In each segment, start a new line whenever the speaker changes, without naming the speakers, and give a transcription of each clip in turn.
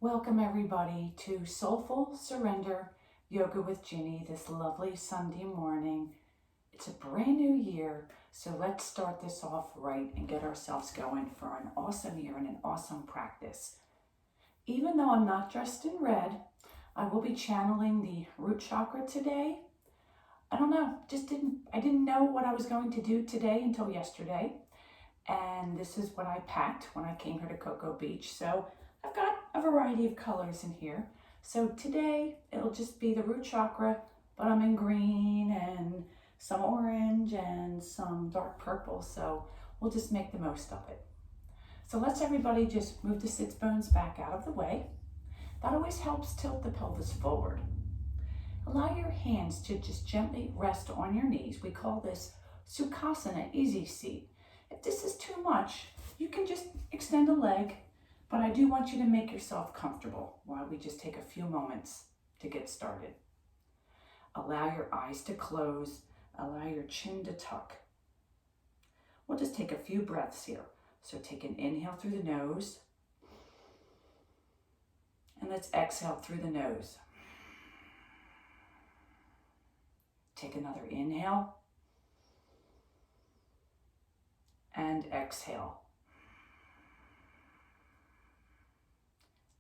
Welcome everybody to Soulful Surrender Yoga with Ginny this lovely Sunday morning. It's a brand new year, so let's start this off right and get ourselves going for an awesome year and an awesome practice. Even though I'm not dressed in red, I will be channeling the root chakra today. I don't know, I didn't know what I was going to do today until yesterday. And this is what I packed when I came here to Cocoa Beach. So I've got a variety of colors in here. So today it'll just be the root chakra, but I'm in green and some orange and some dark purple. So we'll just make the most of it. So let's everybody just move the sits bones back out of the way. That always helps tilt the pelvis forward. Allow your hands to just gently rest on your knees. We call this Sukhasana, easy seat. If this is too much, you can just extend a leg, but I do want you to make yourself comfortable while we just take a few moments to get started. Allow your eyes to close, allow your chin to tuck. We'll just take a few breaths here. So take an inhale through the nose, and let's exhale through the nose. Take another inhale, and exhale.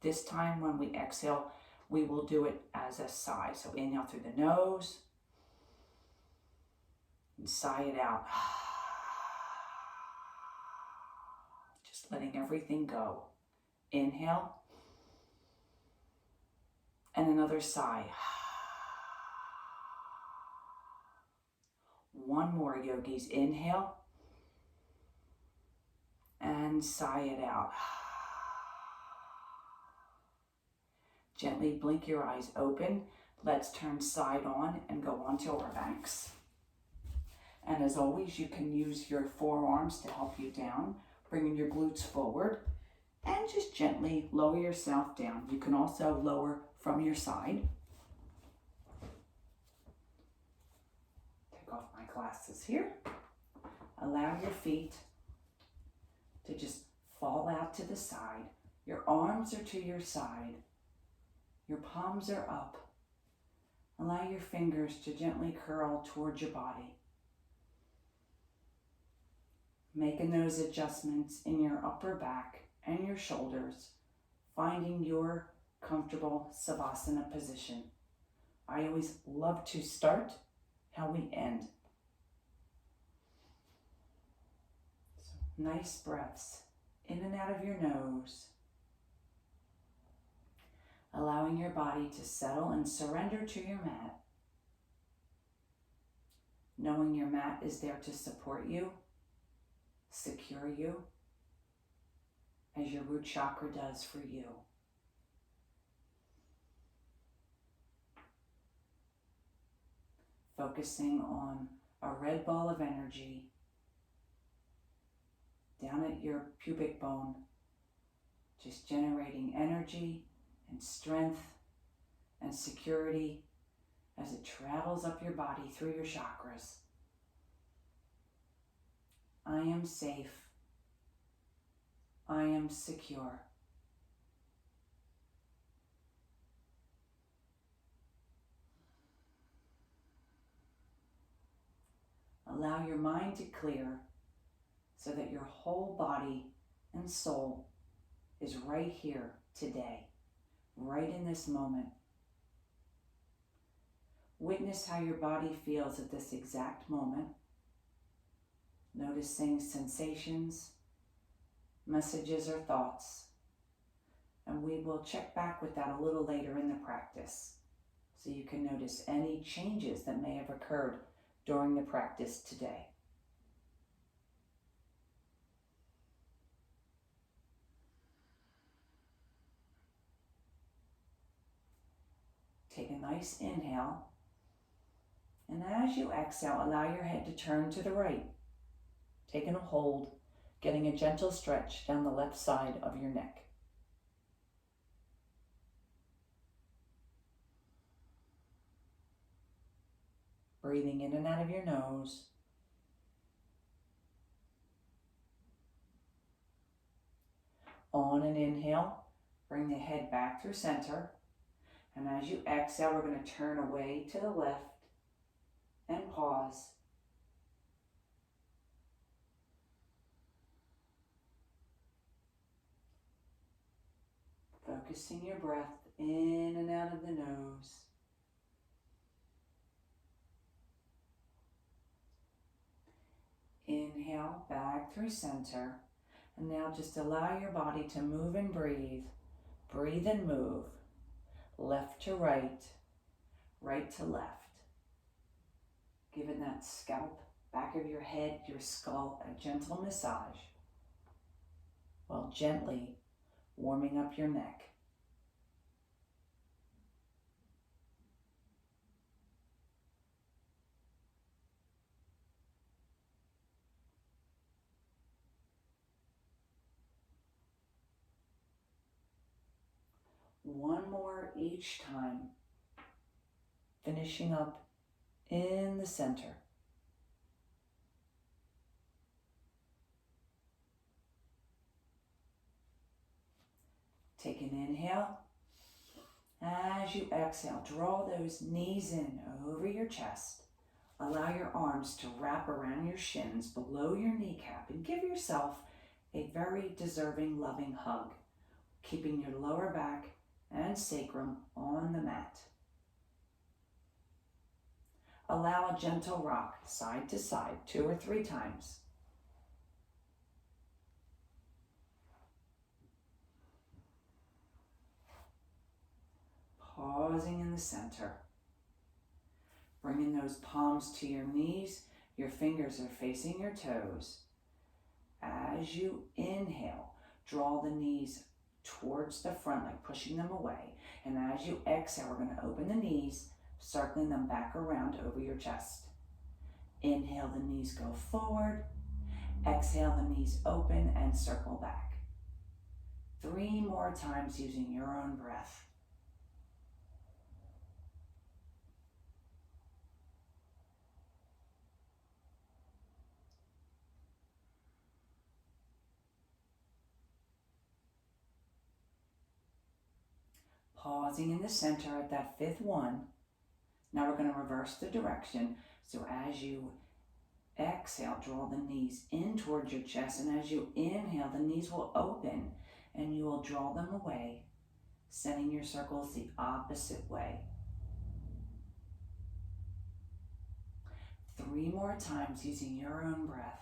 This time when we exhale, we will do it as a sigh. So inhale through the nose and sigh it out. Just letting everything go. Inhale and another sigh. One more, yogis. Inhale and sigh it out. Gently blink your eyes open. Let's turn side on and go onto our backs. And as always, you can use your forearms to help you down, bringing your glutes forward, and just gently lower yourself down. You can also lower from your side. Take off my glasses here. Allow your feet to just fall out to the side. Your arms are to your side. Your palms are up. Allow your fingers to gently curl towards your body. Making those adjustments in your upper back and your shoulders, finding your comfortable Savasana position. I always love to start how we end. So, nice breaths in and out of your nose. Allowing your body to settle and surrender to your mat. Knowing your mat is there to support you, secure you, as your root chakra does for you. Focusing on a red ball of energy down at your pubic bone, just generating energy and strength and security as it travels up your body through your chakras. I am safe. I am secure. Allow your mind to clear so that your whole body and soul is right here today. Right in this moment. Witness how your body feels at this exact moment. Noticing sensations, messages, or thoughts. And we will check back with that a little later in the practice, so you can notice any changes that may have occurred during the practice today. Take a nice inhale, and as you exhale, allow your head to turn to the right. Taking a hold, getting a gentle stretch down the left side of your neck. Breathing in and out of your nose. On an inhale, Bring the head back through center. And as you exhale, we're going to turn away to the left and pause. Focusing your breath in and out of the nose. Inhale, back through center. And now just allow your body to move and breathe. Breathe and move. Left to right, right to left. Giving that scalp, back of your head, your skull, a gentle massage, while gently warming up your neck. One more each time, finishing up in the center. Take an inhale. As you exhale, draw those knees in over your chest. Allow your arms to wrap around your shins below your kneecap and give yourself a very deserving, loving hug, keeping your lower back and sacrum on the mat. Allow a gentle rock side to side 2 or 3 times. Pausing in the center. Bringing those palms to your knees, your fingers are facing your toes. As you inhale, draw the knees towards the front, like pushing them away. And as you exhale, we're going to open the knees, circling them back around over your chest. Inhale, the knees go forward. Exhale, the knees open and circle back. 3 more times using your own breath. Pausing in the center at that 5th one. Now we're going to reverse the direction. So as you exhale, draw the knees in towards your chest. And as you inhale, the knees will open and you will draw them away, sending your circles the opposite way. 3 more times using your own breath.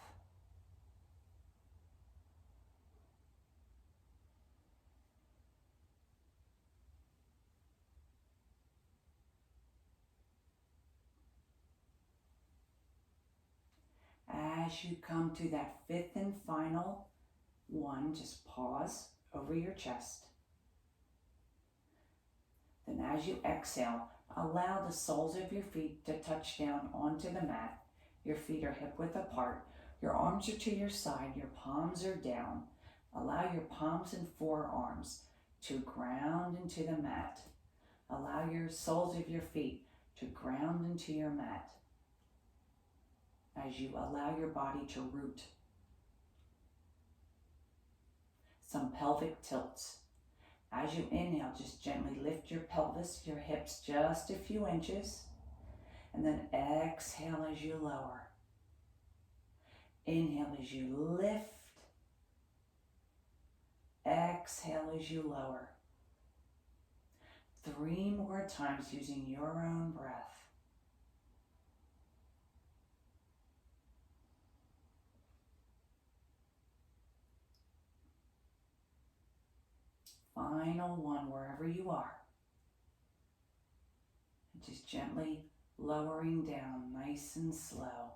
As you come to that 5th and final one, just pause over your chest. Then as you exhale, allow the soles of your feet to touch down onto the mat. Your feet are hip width apart. Your arms are to your side. Your palms are down. Allow your palms and forearms to ground into the mat. Allow your soles of your feet to ground into your mat as you allow your body to root. Some pelvic tilts. As you inhale, just gently lift your pelvis, your hips just a few inches, and then exhale as you lower. Inhale as you lift. Exhale as you lower. 3 more times using your own breath. Final one, wherever you are. And just gently lowering down, nice and slow.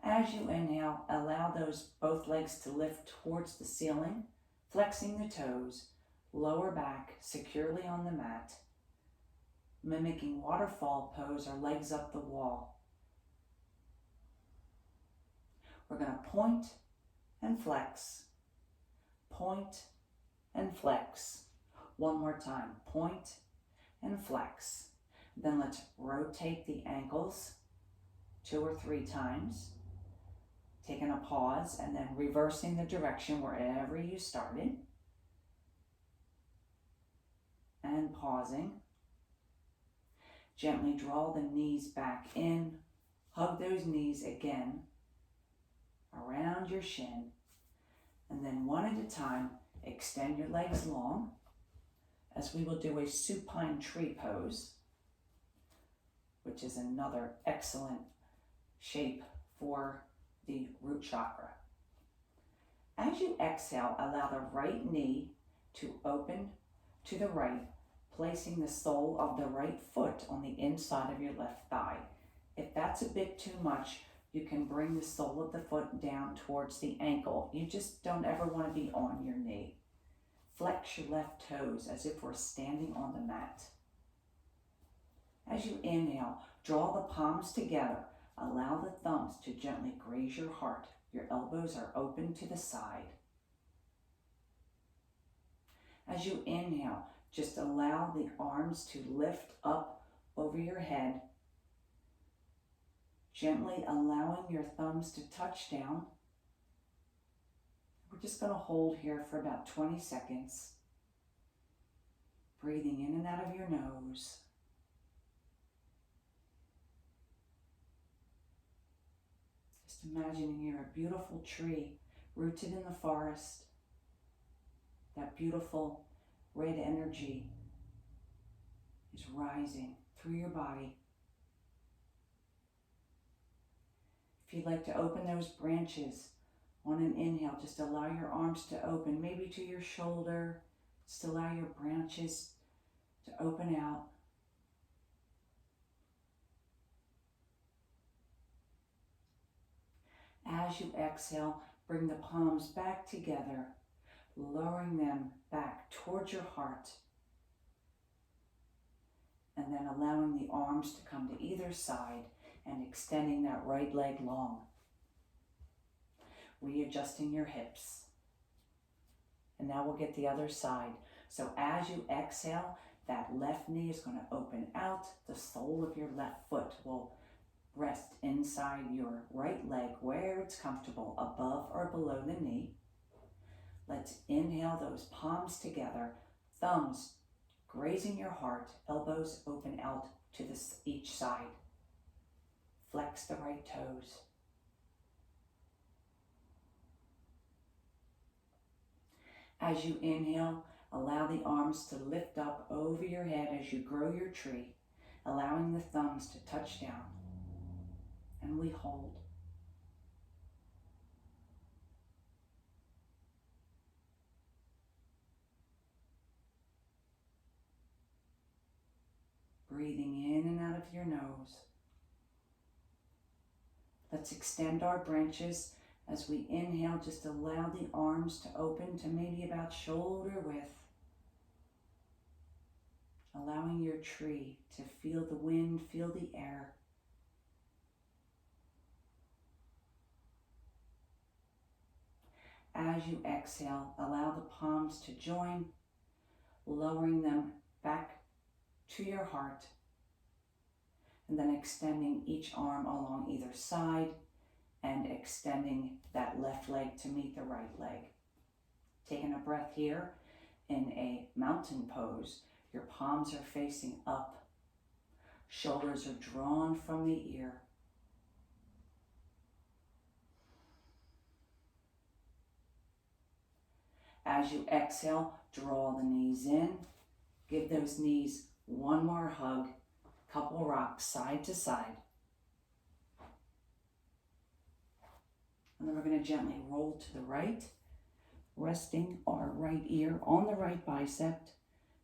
As you inhale, allow those both legs to lift towards the ceiling, flexing the toes, lower back securely on the mat, mimicking waterfall pose or legs up the wall. We're going to point and flex, point and flex. One more time, point and flex. Then let's rotate the ankles 2 or 3 times. Taking a pause and then reversing the direction wherever you started. And pausing. Gently draw the knees back in. Hug those knees again around your shin. And then one at a time, extend your legs long as we will do a supine tree pose, which is another excellent shape for the root chakra. As you exhale, allow the right knee to open to the right, placing the sole of the right foot on the inside of your left thigh. If that's a bit too much, you can bring the sole of the foot down towards the ankle. You just don't ever want to be on your knee. Flex your left toes as if we're standing on the mat. As you inhale, draw the palms together. Allow the thumbs to gently graze your heart. Your elbows are open to the side. As you inhale, just allow the arms to lift up over your head, gently allowing your thumbs to touch down. We're just going to hold here for about 20 seconds, breathing in and out of your nose. Just imagining you're a beautiful tree rooted in the forest. That beautiful red energy is rising through your body. If you'd like to open those branches on an inhale, just allow your arms to open, maybe to your shoulder. Just allow your branches to open out. As you exhale, bring the palms back together, lowering them back towards your heart, and then allowing the arms to come to either side and extending that right leg long. Readjusting your hips. And now we'll get the other side. So as you exhale, that left knee is going to open out. The sole of your left foot will rest inside your right leg where it's comfortable, above or below the knee. Let's inhale those palms together, thumbs grazing your heart, elbows open out to each side. Flex the right toes. As you inhale, allow the arms to lift up over your head as you grow your tree, allowing the thumbs to touch down. And we hold. Breathing in and out of your nose. Let's extend our branches. As we inhale, just allow the arms to open to maybe about shoulder width. Allowing your tree to feel the wind, feel the air. As you exhale, allow the palms to join, lowering them back to your heart, and then extending each arm along either side and extending that left leg to meet the right leg. Taking a breath here in a mountain pose. Your palms are facing up. Shoulders are drawn from the ear. As you exhale, draw the knees in. Give those knees one more hug. Couple rocks side to side. And then we're going to gently roll to the right, resting our right ear on the right bicep.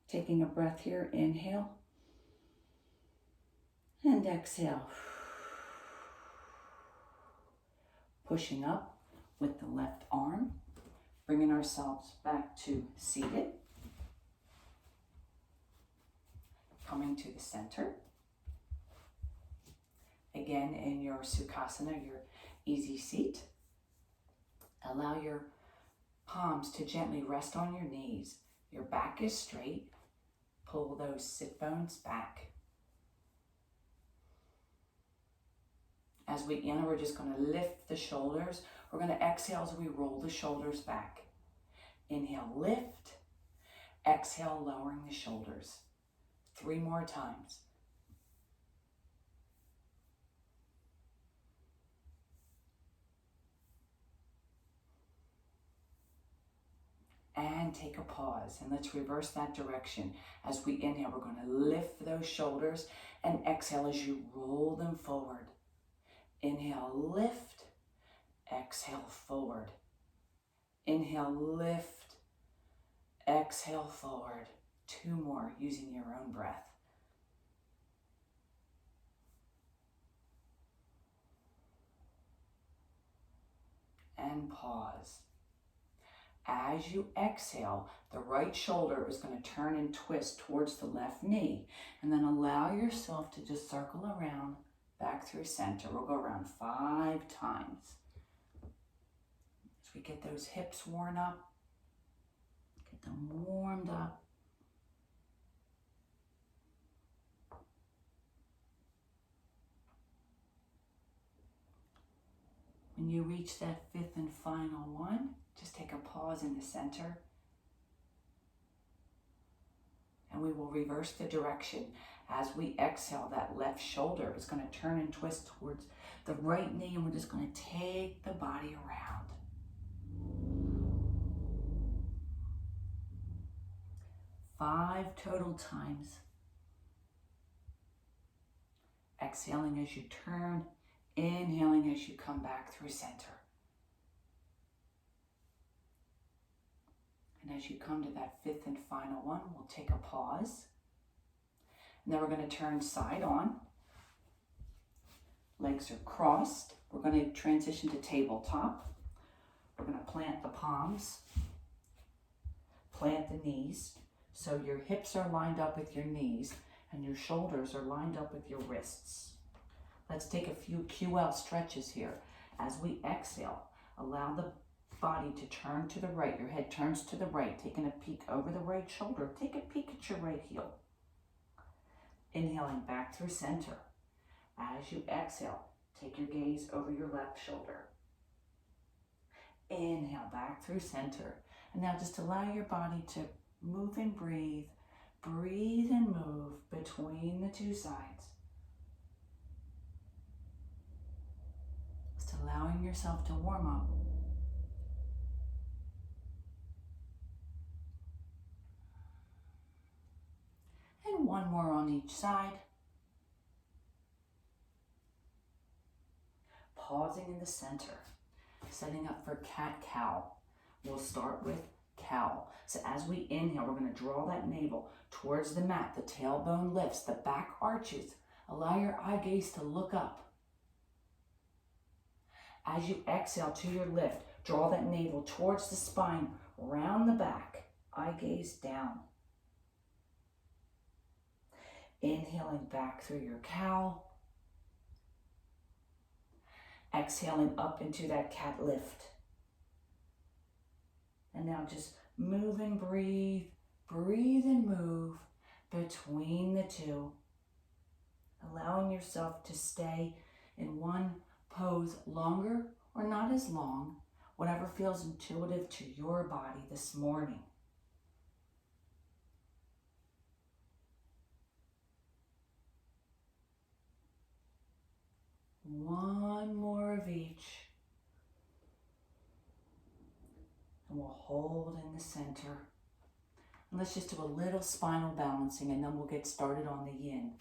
Taking a breath here, inhale and exhale. Pushing up with the left arm, bringing ourselves back to seated. Coming to the center. Again, in your Sukhasana, your easy seat. Allow your palms to gently rest on your knees. Your back is straight. Pull those sit bones back. As we inhale, we're just going to lift the shoulders. We're going to exhale as we roll the shoulders back. Inhale, lift. Exhale, lowering the shoulders. 3 more times. And take a pause, and let's reverse that direction. As we inhale, we're going to lift those shoulders, and exhale as you roll them forward. Inhale, lift. Exhale, forward. Inhale, lift. Exhale, forward. 2 more using your own breath. And pause. As you exhale, the right shoulder is going to turn and twist towards the left knee, and then allow yourself to just circle around back through center. We'll go around 5 times. As we get those hips worn up, get them warmed up. When you reach that 5th and final one, just take a pause in the center. And we will reverse the direction. As we exhale, that left shoulder is going to turn and twist towards the right knee, and we're just going to take the body around. 5 total times. Exhaling as you turn, inhaling as you come back through center. And as you come to that 5th and final one, we'll take a pause. And then we're going to turn side on. Legs are crossed. We're going to transition to tabletop. We're going to plant the palms, plant the knees. So your hips are lined up with your knees and your shoulders are lined up with your wrists. Let's take a few QL stretches here. As we exhale, allow the body to turn to the right. Your head turns to the right, taking a peek over the right shoulder. Take a peek at your right heel. Inhaling back through center. As you exhale, take your gaze over your left shoulder. Inhale back through center. And now just allow your body to move and breathe. Breathe and move between the 2 sides. Just allowing yourself to warm up. And 1 more on each side. Pausing in the center, setting up for cat-cow. We'll start with cow. So as we inhale, we're going to draw that navel towards the mat. The tailbone lifts, the back arches. Allow your eye gaze to look up. As you exhale to your lift, draw that navel towards the spine, round the back, eye gaze down. Inhaling back through your cow. Exhaling up into that cat lift. And now just move and breathe. Breathe and move between the 2. Allowing yourself to stay in one pose longer or not as long, whatever feels intuitive to your body this morning. One more of each. And we'll hold in the center. And let's just do a little spinal balancing, and then we'll get started on the yin.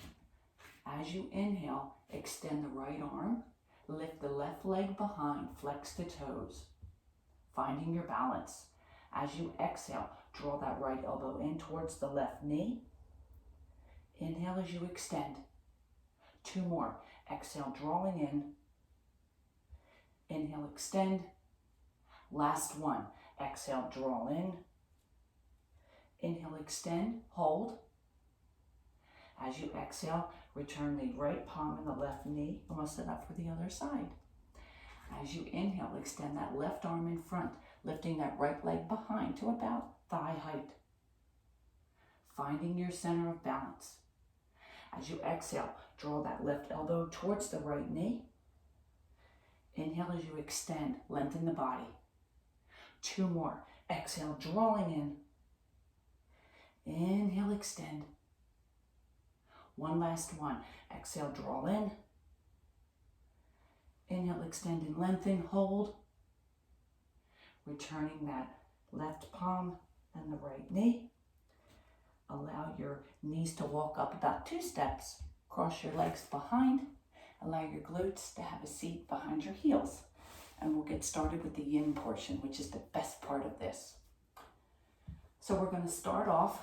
As you inhale, extend the right arm, lift the left leg behind, flex the toes, finding your balance. As you exhale, draw that right elbow in towards the left knee. Inhale as you extend. 2 more. Exhale, drawing in. Inhale, extend. Last one. Exhale, draw in. Inhale, extend, hold. As you exhale, return the right palm and the left knee, and we'll set up for the other side. As you inhale, extend that left arm in front, lifting that right leg behind to about thigh height. Finding your center of balance. As you exhale, draw that left elbow towards the right knee. Inhale as you extend, lengthen the body. 2 more. Exhale, drawing in. Inhale, extend. 1 last one. Exhale, draw in. Inhale, extend and lengthen, hold. Returning that left palm and the right knee. Allow your knees to walk up about 2 steps. Cross your legs behind. Allow your glutes to have a seat behind your heels. And we'll get started with the yin portion, which is the best part of this. So we're going to start off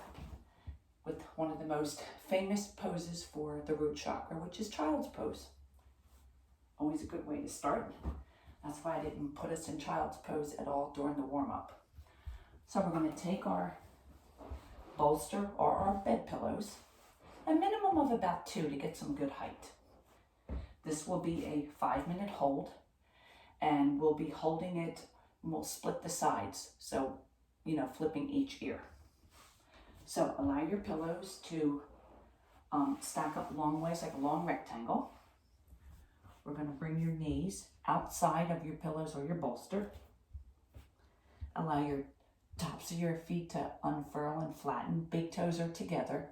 with one of the most famous poses for the root chakra, which is child's pose. Always a good way to start. That's why I didn't put us in child's pose at all during the warm-up. So we're going to take our bolster or our bed pillows, a minimum of about 2 to get some good height. This will be a 5-minute hold, and we'll be holding it, and we'll split the sides. So, flipping each ear. So allow your pillows to stack up long ways like a long rectangle. We're going to bring your knees outside of your pillows or your bolster. Allow your tops of your feet to unfurl and flatten. Big toes are together.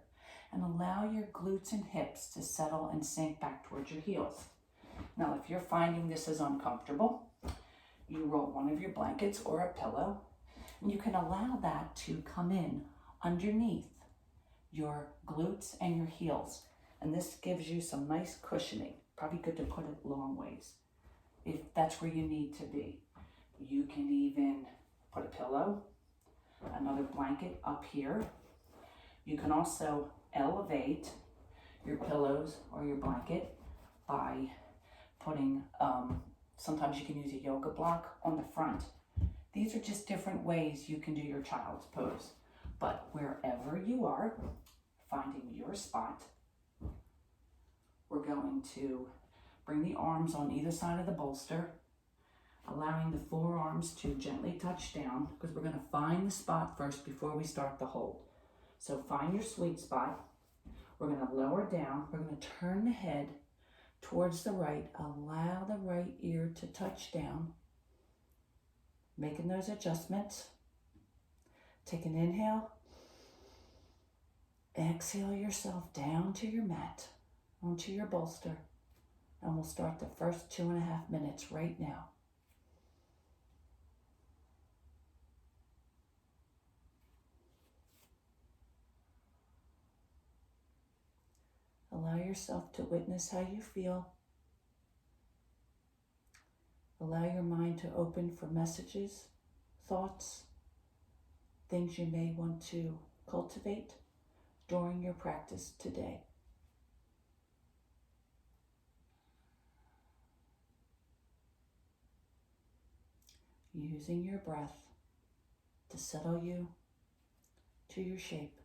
And allow your glutes and hips to settle and sink back towards your heels. Now, if you're finding this is uncomfortable, you roll one of your blankets or a pillow, and you can allow that to come in underneath your glutes and your heels. And this gives you some nice cushioning. Probably good to put it long ways if that's where you need to be. You can even put a pillow, another blanket up here. You can also elevate your pillows or your blanket by putting, sometimes you can use a yoga block on the front. These are just different ways you can do your child's pose. But wherever you are, finding your spot, we're going to bring the arms on either side of the bolster, allowing the forearms to gently touch down, because we're going to find the spot first before we start the hold. So find your sweet spot. We're going to lower down. We're going to turn the head towards the right. Allow the right ear to touch down. Making those adjustments. Take an inhale. Exhale yourself down to your mat, onto your bolster. And we'll start the first 2.5 minutes right now. Allow yourself to witness how you feel. Allow your mind to open for messages, thoughts, things you may want to cultivate during your practice today. Using your breath to settle you to your shape.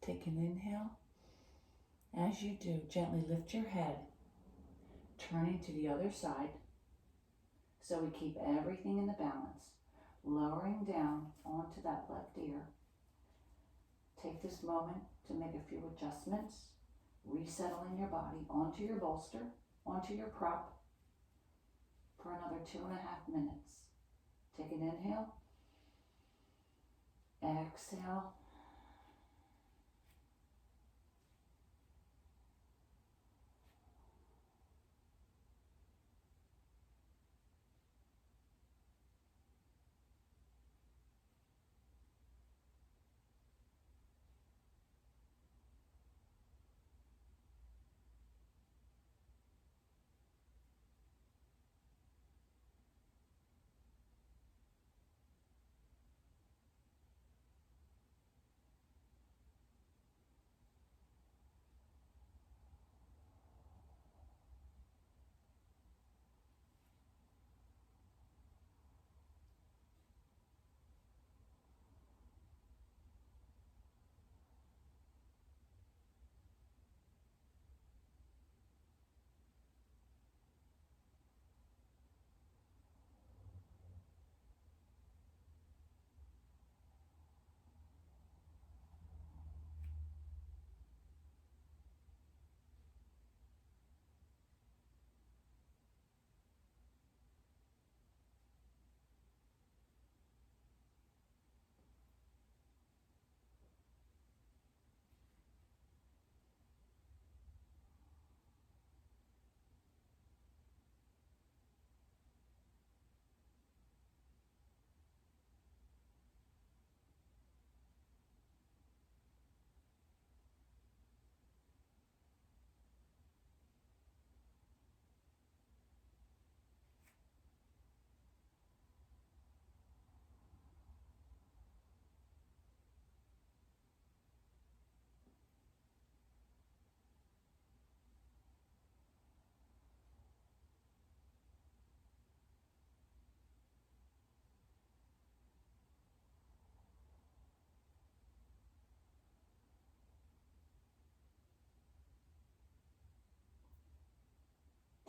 Take an inhale. As you do, gently lift your head, turning to the other side. So we keep everything in the balance, lowering down onto that left ear. Take this moment to make a few adjustments, resettling your body onto your bolster, onto your prop for another 2.5 minutes. Take an inhale, exhale,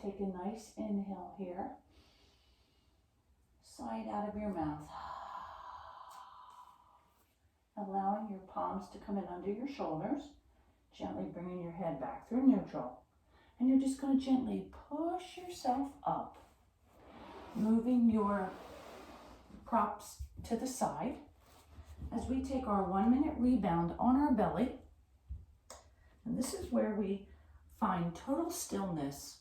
take a nice inhale here. Sigh it out of your mouth. Allowing your palms to come in under your shoulders. Gently bringing your head back through neutral. And you're just going to gently push yourself up. Moving your props to the side. As we take our 1-minute rebound on our belly. And this is where we find total stillness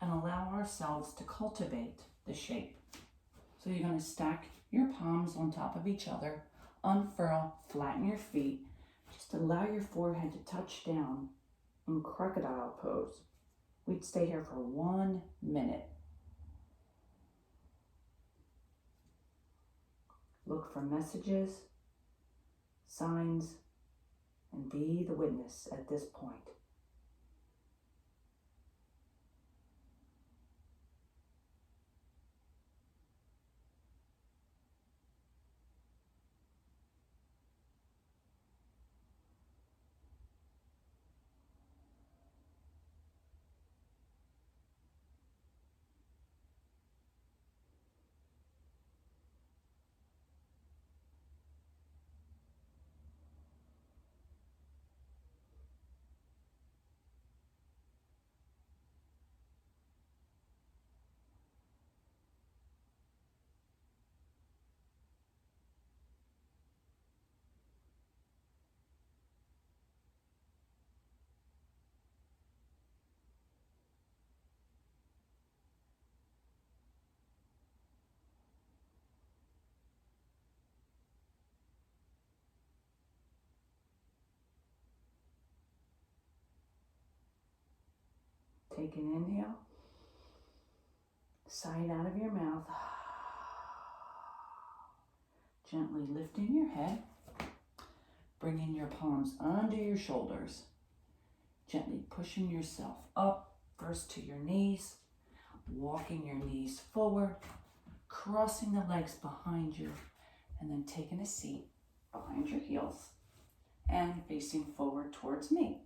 and allow ourselves to cultivate the shape. So you're going to stack your palms on top of each other, unfurl, flatten your feet. Just allow your forehead to touch down in crocodile pose. We'd stay here for 1 minute. Look for messages, signs, and be the witness at this point. Take an inhale. Sigh it out of your mouth. Gently lifting your head. Bringing your palms under your shoulders. Gently pushing yourself up, first to your knees. Walking your knees forward. Crossing the legs behind you. And then taking a seat behind your heels. and facing forward towards me.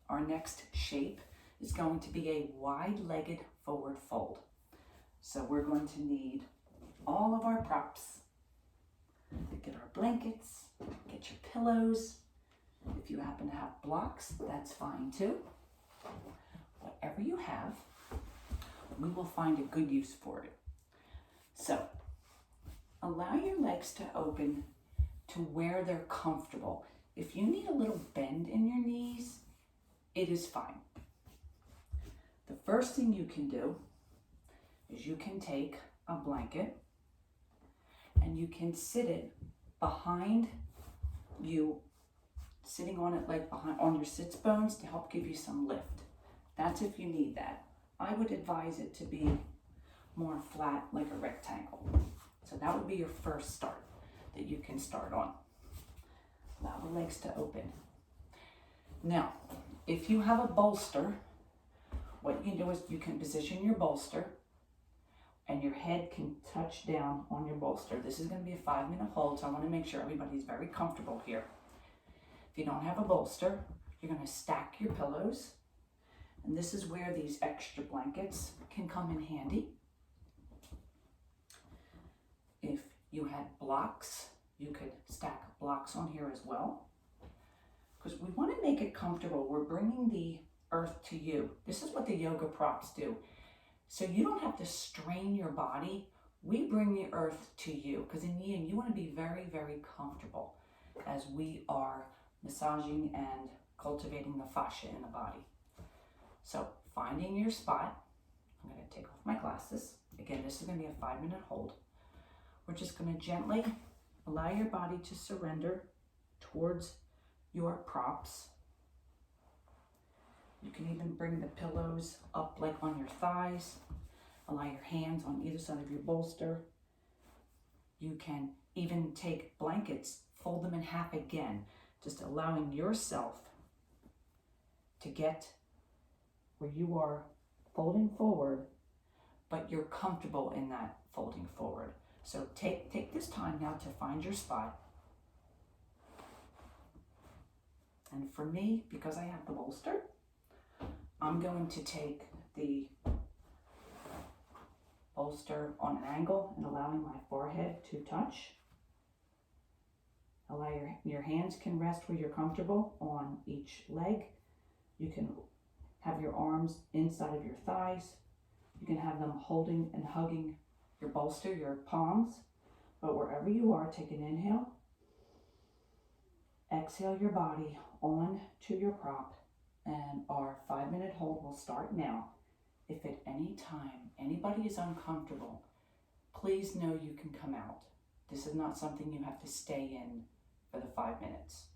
Our next shape is going to be a wide-legged forward fold. So we're going to need all of our props. Get our blankets, get your pillows. If you happen to have blocks, that's fine too. Whatever you have, we will find a good use for it. So, allow your legs to open to where they're comfortable. If you need a little bend in your knees, it is fine. The first thing you can do is you can take a blanket and you can sit it behind you, sitting on it like behind on your sits bones to help give you some lift. That's if you need that. I would advise it to be more flat like a rectangle. So that would be your first start that you can start on. Allow the legs to open. Now, if you have a bolster, what you can do is you can position your bolster and your head can touch down on your bolster. This is going to be a 5-minute hold, so I want to make sure everybody's very comfortable here. If you don't have a bolster, you're going to stack your pillows, and this is where these extra blankets can come in handy. If you had blocks, you could stack blocks on here as well, because we want to make it comfortable. We're bringing the earth to you. This is what the yoga props do. So you don't have to strain your body. We bring the earth to you, because in yin, you want to be very, very comfortable as we are massaging and cultivating the fascia in the body. So finding your spot, I'm going to take off my glasses. Again, this is going to be a 5-minute hold. We're just going to gently allow your body to surrender towards your props. You can even bring the pillows up like on your thighs. Allow your hands on either side of your bolster. You can even take blankets, fold them in half again, just allowing yourself to get where you are folding forward, but you're comfortable in that folding forward. So take this time now to find your spot. And for me, because I have the bolster, I'm going to take the bolster on an angle and allowing my forehead to touch. Allow your hands can rest where you're comfortable on each leg. You can have your arms inside of your thighs. You can have them holding and hugging your bolster, your palms. But wherever you are, take an inhale. Exhale your body on to your prop. And our 5-minute hold will start now. If at any time anybody is uncomfortable, please know you can come out. This is not something you have to stay in for the 5 minutes.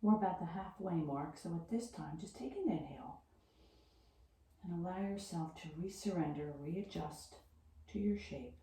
We're about the halfway mark, so at this time, just take an inhale and allow yourself to resurrender, readjust to your shape.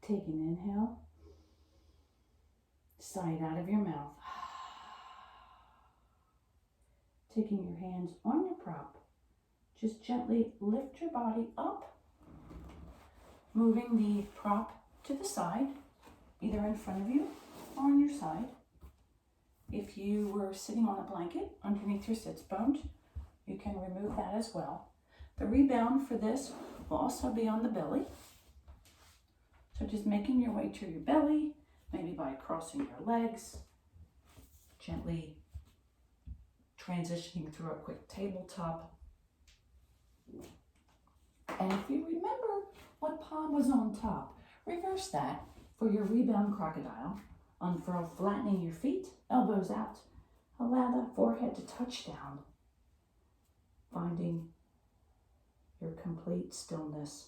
Take an inhale, sigh it out of your mouth. Taking your hands on your prop, just gently lift your body up, moving the prop to the side, either in front of you or on your side. If you were sitting on a blanket underneath your sits bones, you can remove that as well. The rebound for this will also be on the belly. So just making your way to your belly, maybe by crossing your legs, gently transitioning through a quick tabletop. And if you remember what palm was on top, reverse that for your rebound crocodile. Unfurl, flattening your feet, elbows out. Allow the forehead to touch down, finding your complete stillness.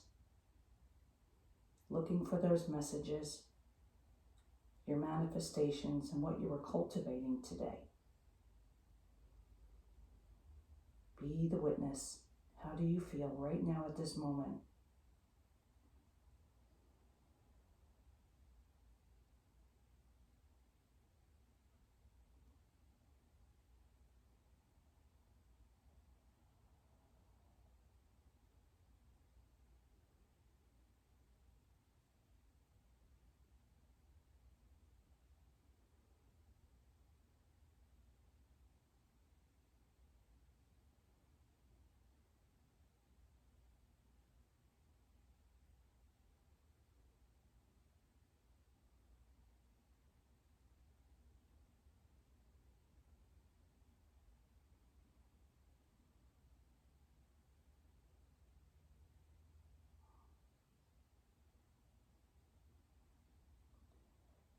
Looking for those messages, your manifestations, and what you are cultivating today. Be the witness. How do you feel right now at this moment?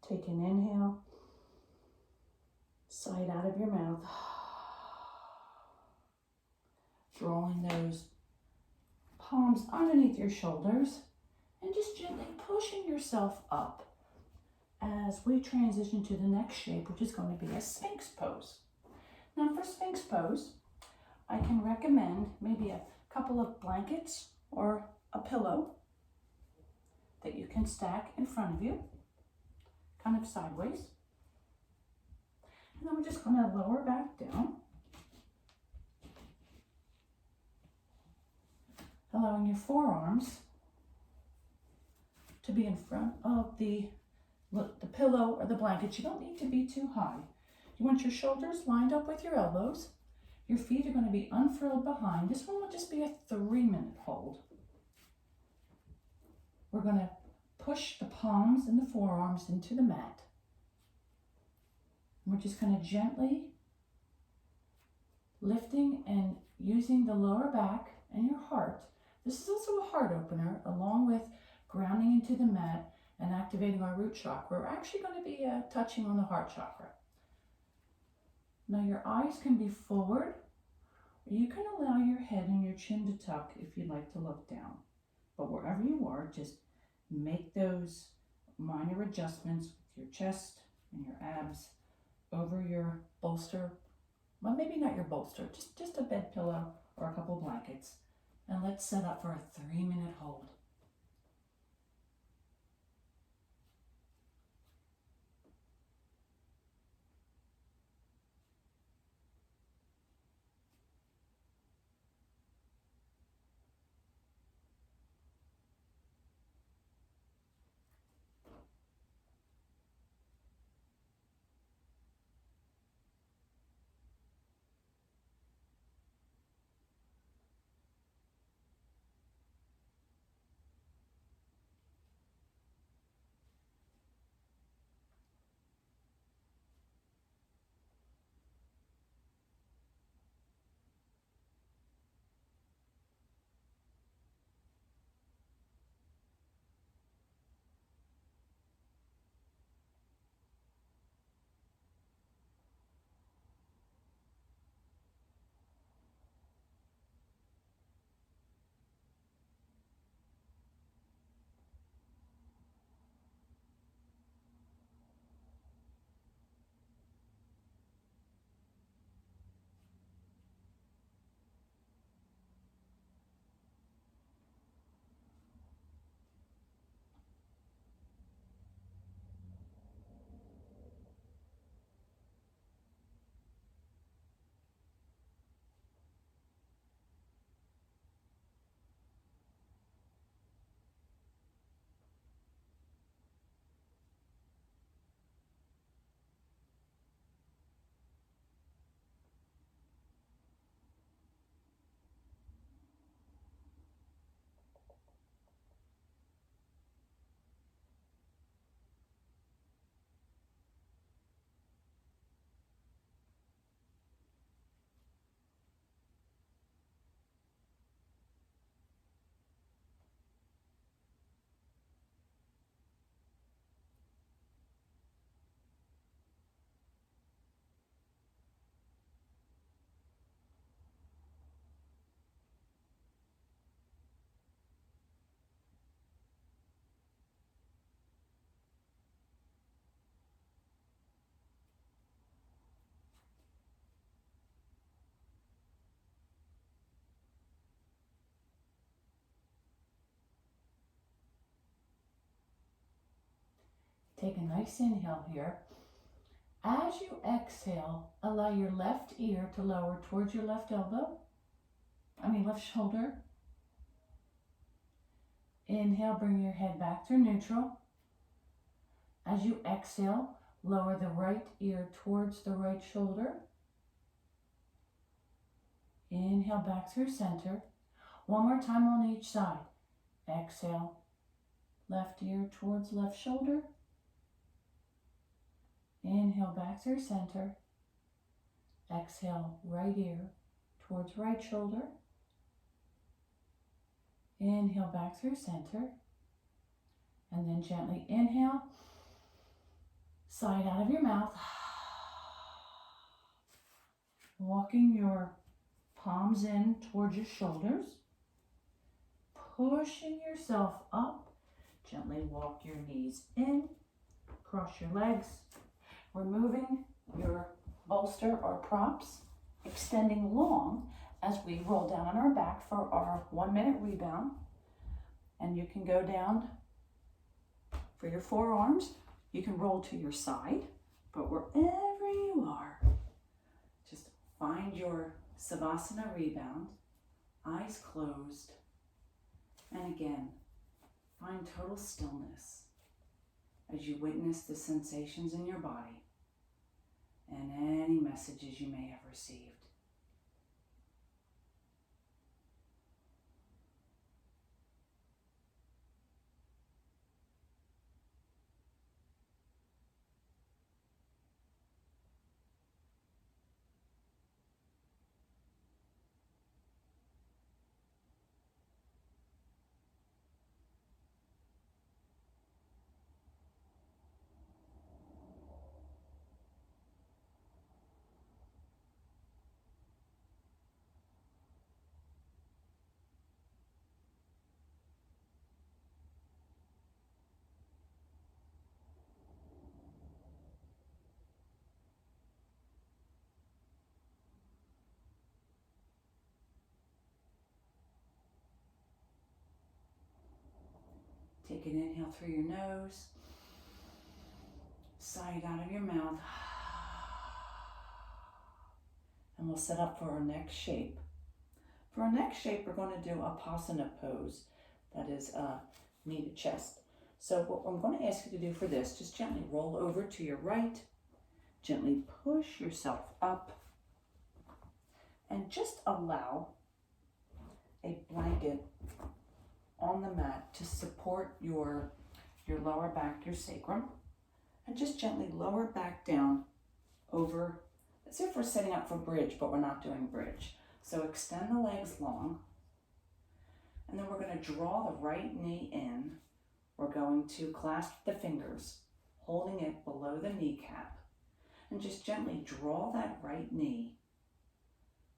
Take an inhale, sigh it out of your mouth, drawing those palms underneath your shoulders and just gently pushing yourself up as we transition to the next shape, which is going to be a Sphinx pose. Now for Sphinx pose, I can recommend maybe a couple of blankets or a pillow that you can stack in front of you, kind of sideways. And then we're just going to lower back down. allowing your forearms to be in front of the pillow or the blanket. You don't need to be too high. You want your shoulders lined up with your elbows. Your feet are going to be unfurled behind. This one will just be a 3-minute hold. We're going to push the palms and the forearms into the mat. And we're just going to gently lifting and using the lower back and your heart. This is also a heart opener, along with grounding into the mat and activating our root chakra. We're actually going to be touching on the heart chakra. Now your eyes can be forward, or you can allow your head and your chin to tuck if you'd like to look down. But wherever you are, just make those minor adjustments with your chest and your abs over your bolster. Well, maybe not your bolster, just a bed pillow or a couple blankets. And let's set up for a 3-minute hold. Take a nice inhale here. As you exhale, allow your left ear to lower towards your left shoulder. Inhale, bring your head back through neutral. As you exhale, lower the right ear towards the right shoulder. Inhale, back through center. One more time on each side. Exhale, left ear towards left shoulder. Inhale, back through center. Exhale, right ear towards right shoulder. Inhale, back through center. And then gently inhale, side out of your mouth. Walking your palms in towards your shoulders. Pushing yourself up. Gently walk your knees in. Cross your legs. Removing your bolster or props, extending long as we roll down on our back for our 1-minute rebound. And you can go down for your forearms. You can roll to your side, but wherever you are, just find your Savasana rebound, eyes closed, And again, find total stillness as you witness the sensations in your body and any messages you may have received. Take an inhale through your nose, sigh it out of your mouth, and we'll set up for our next shape. For our next shape, we're going to do a Pasana pose, that is knee to chest. So what I'm going to ask you to do for this, just gently roll over to your right, gently push yourself up, and just allow a blanket on the mat to support your lower back, your sacrum, and just gently lower back down over, as if we're setting up for bridge, but we're not doing bridge. So extend the legs long, and then we're going to draw the right knee in. We're going to clasp the fingers, holding it below the kneecap, and just gently draw that right knee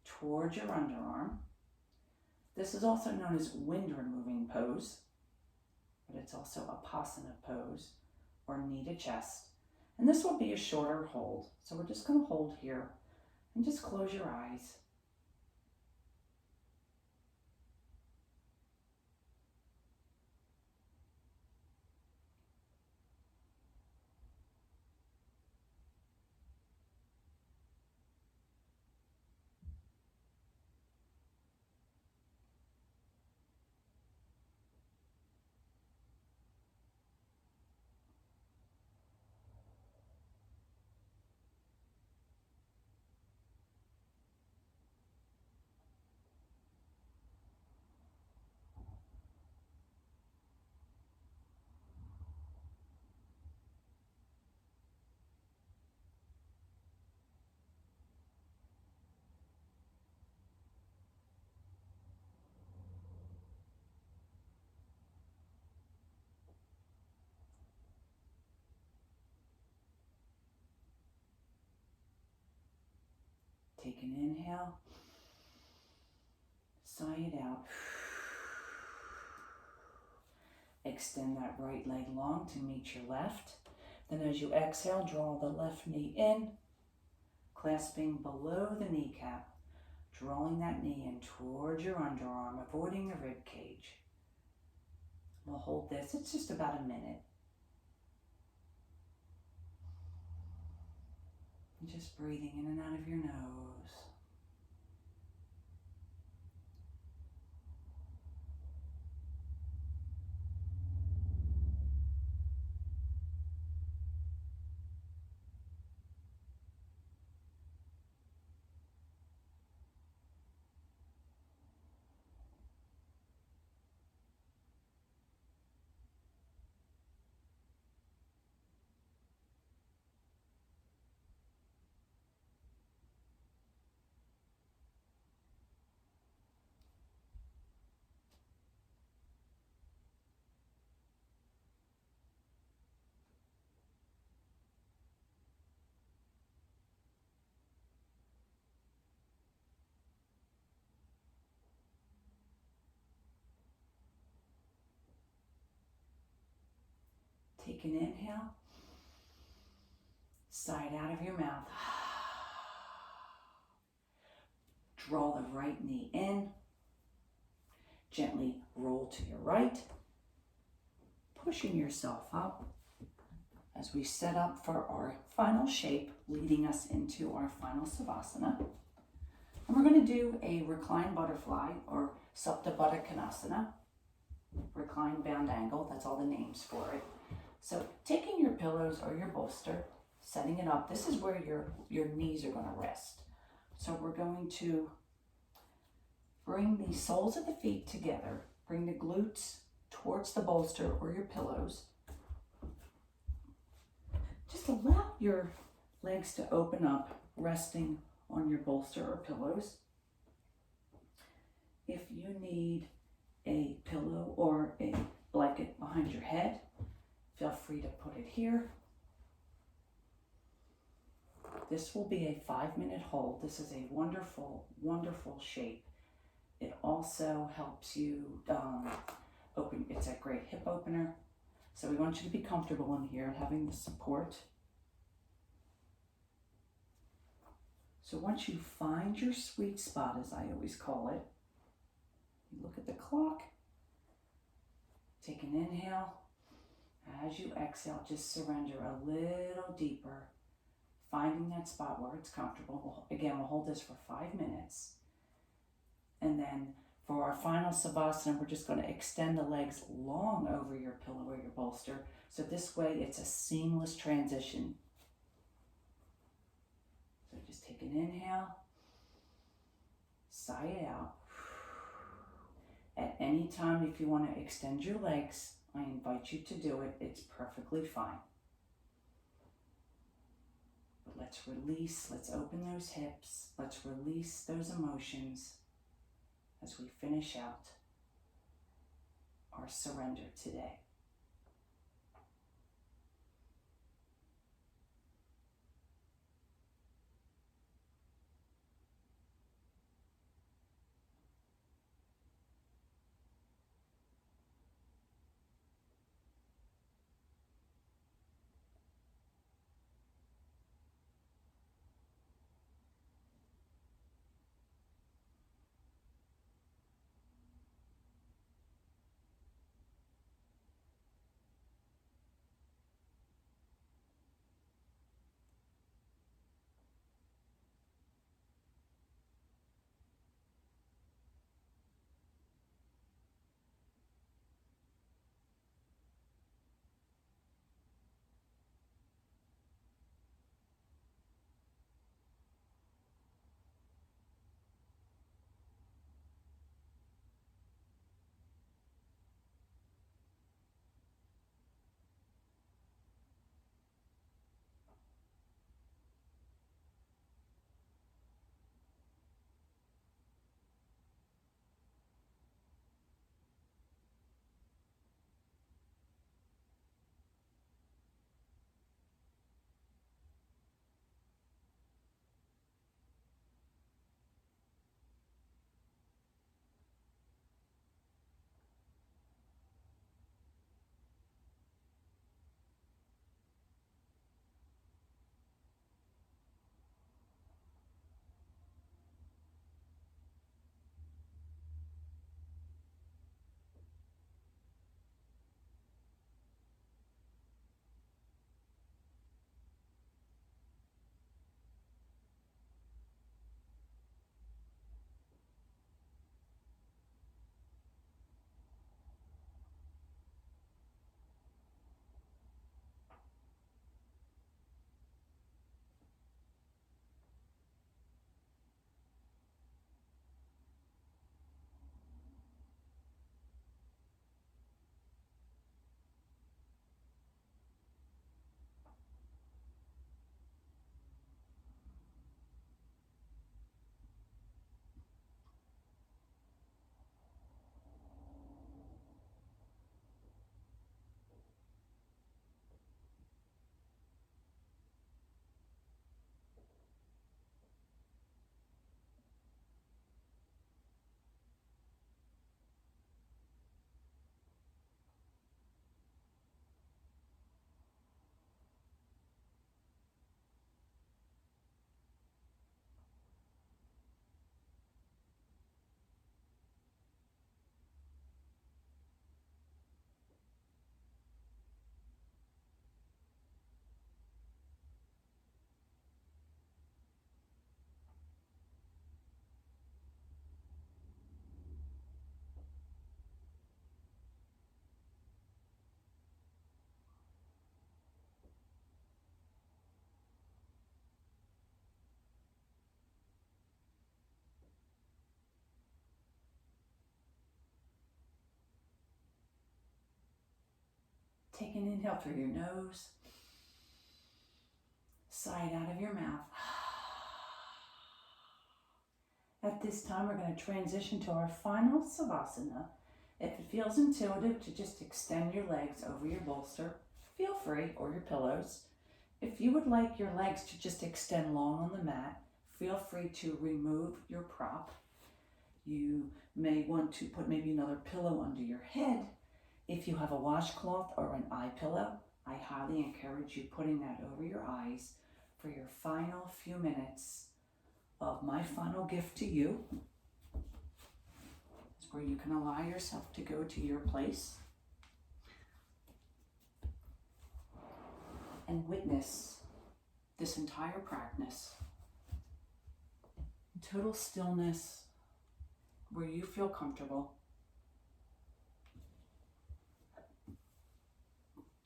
towards your underarm. This is also known as wind removing pose, but it's also a Pasana pose or knee to chest. And this will be a shorter hold. So we're just going to hold here and just close your eyes. Take an inhale, sigh it out. Extend that right leg long to meet your left. Then as you exhale, draw the left knee in, clasping below the kneecap, drawing that knee in towards your underarm, avoiding the rib cage. We'll hold this, it's just about a minute. And just breathing in and out of your nose. Take an inhale, sigh it out of your mouth. Draw the right knee in, gently roll to your right, pushing yourself up as we set up for our final shape, leading us into our final Savasana. And we're going to do a reclined butterfly or Supta Baddha Konasana. reclined bound angle. That's all the names for it. So taking your pillows or your bolster, setting it up, this is where your knees are going to rest. So we're going to bring the soles of the feet together, bring the glutes towards the bolster or your pillows. Just allow your legs to open up, resting on your bolster or pillows. If you need a pillow or a blanket behind your head, feel free to put it here. This will be a 5-minute hold. This is a wonderful, wonderful shape. It also helps you open, it's a great hip opener. So we want you to be comfortable in here, having the support. So once you find your sweet spot, as I always call it, you look at the clock, take an inhale. As you exhale, just surrender a little deeper, finding that spot where it's comfortable. Again, we'll hold this for 5 minutes. And then for our final savasana, we're just going to extend the legs long over your pillow or your bolster. So this way it's a seamless transition. So just take an inhale, sigh it out. At any time, if you want to extend your legs, I invite you to do it. It's perfectly fine. But let's release, let's open those hips, let's release those emotions as we finish out our surrender today. Take an inhale through your nose, sigh out of your mouth. At this time, we're going to transition to our final Savasana. If it feels intuitive to just extend your legs over your bolster, feel free, or your pillows. If you would like your legs to just extend long on the mat, feel free to remove your prop. You may want to put maybe another pillow under your head. If you have a washcloth or an eye pillow, I highly encourage you putting that over your eyes for your final few minutes of my final gift to you. It's where you can allow yourself to go to your place and witness this entire practice in total stillness where you feel comfortable.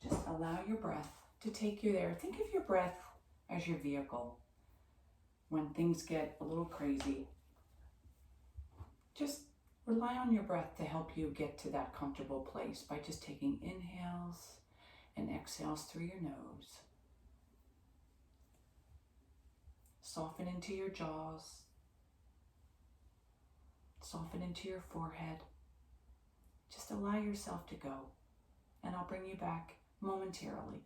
Just allow your breath to take you there. Think of your breath as your vehicle. When things get a little crazy, just rely on your breath to help you get to that comfortable place by just taking inhales and exhales through your nose. Soften into your jaws. Soften into your forehead. Just allow yourself to go, and I'll bring you back momentarily.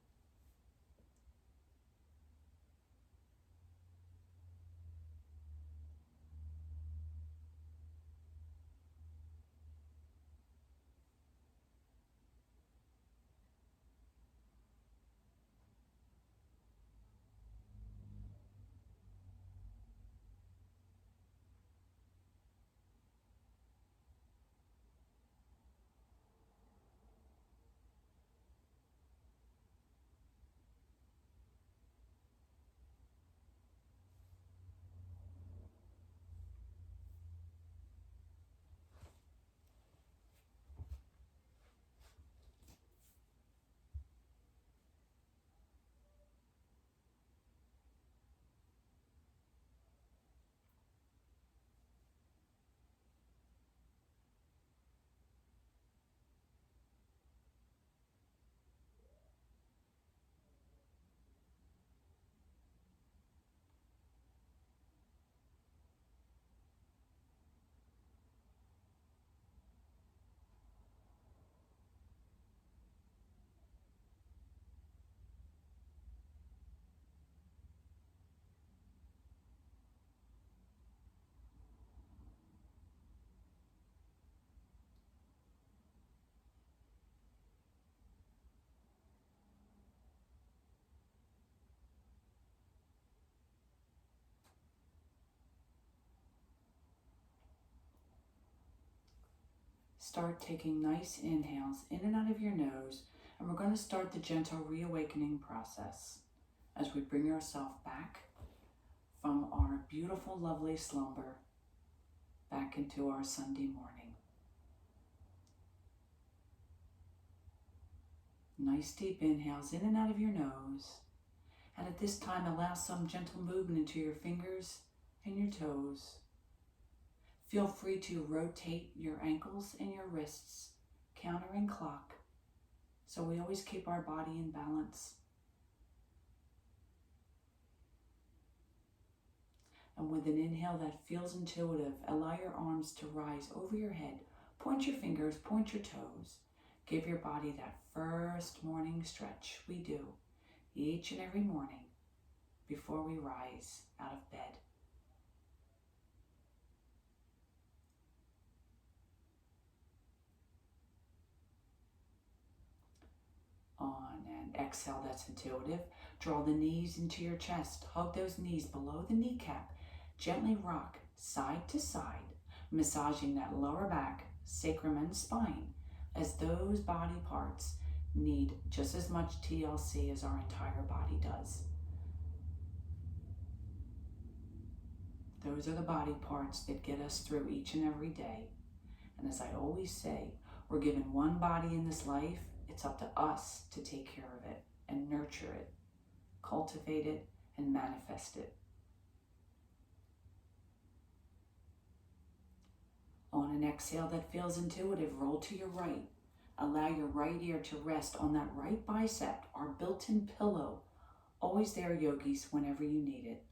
Start taking nice inhales in and out of your nose, and we're going to start the gentle reawakening process as we bring ourselves back from our beautiful, lovely slumber back into our Sunday morning. Nice deep inhales in and out of your nose, and at this time allow some gentle movement into your fingers and your toes. Feel free to rotate your ankles and your wrists, counter and clock, so we always keep our body in balance. And with an inhale that feels intuitive, allow your arms to rise over your head. Point your fingers, point your toes. Give your body that first morning stretch we do each and every morning before we rise out of bed. On an exhale that's intuitive, draw the knees into your chest. Hug those knees below the kneecap. Gently rock side to side, massaging that lower back, sacrum, and spine, as those body parts need just as much TLC as our entire body does. Those are the body parts that get us through each and every day. And as I always say, we're given one body in this life. It's up to us to take care of it and nurture it, cultivate it, and manifest it. On an exhale that feels intuitive, roll to your right. Allow your right ear to rest on that right bicep, our built-in pillow. Always there, yogis, whenever you need it.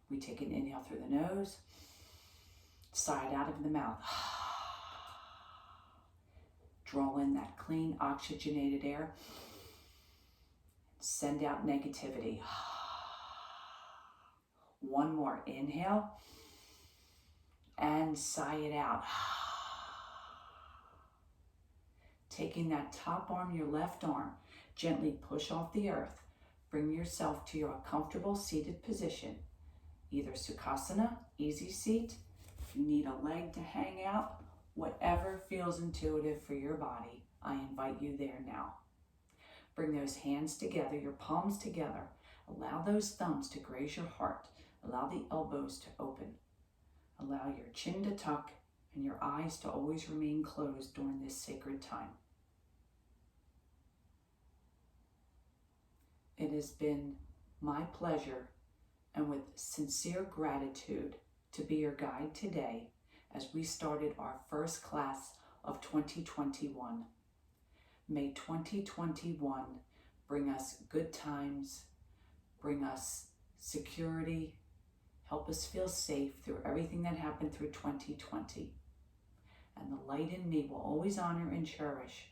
We take an inhale through the nose, sigh it out of the mouth. Draw in that clean, oxygenated air. Send out negativity. One more. Inhale and sigh it out. Taking that top arm, your left arm, gently push off the earth. Bring yourself to your comfortable seated position. Either Sukhasana, easy seat. If you need a leg to hang out, whatever feels intuitive for your body, I invite you there now. Bring those hands together, your palms together. Allow those thumbs to graze your heart. Allow the elbows to open. Allow your chin to tuck and your eyes to always remain closed during this sacred time. It has been my pleasure and with sincere gratitude to be your guide today as we started our first class of 2021. May 2021 bring us good times, bring us security, help us feel safe through everything that happened through 2020. And the light in me will always honor and cherish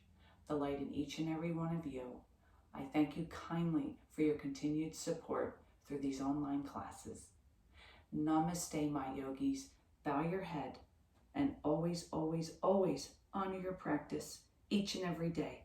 the light in each and every one of you. I thank you kindly for your continued support through these online classes. Namaste, my yogis. Bow your head and always, always, always honor your practice each and every day.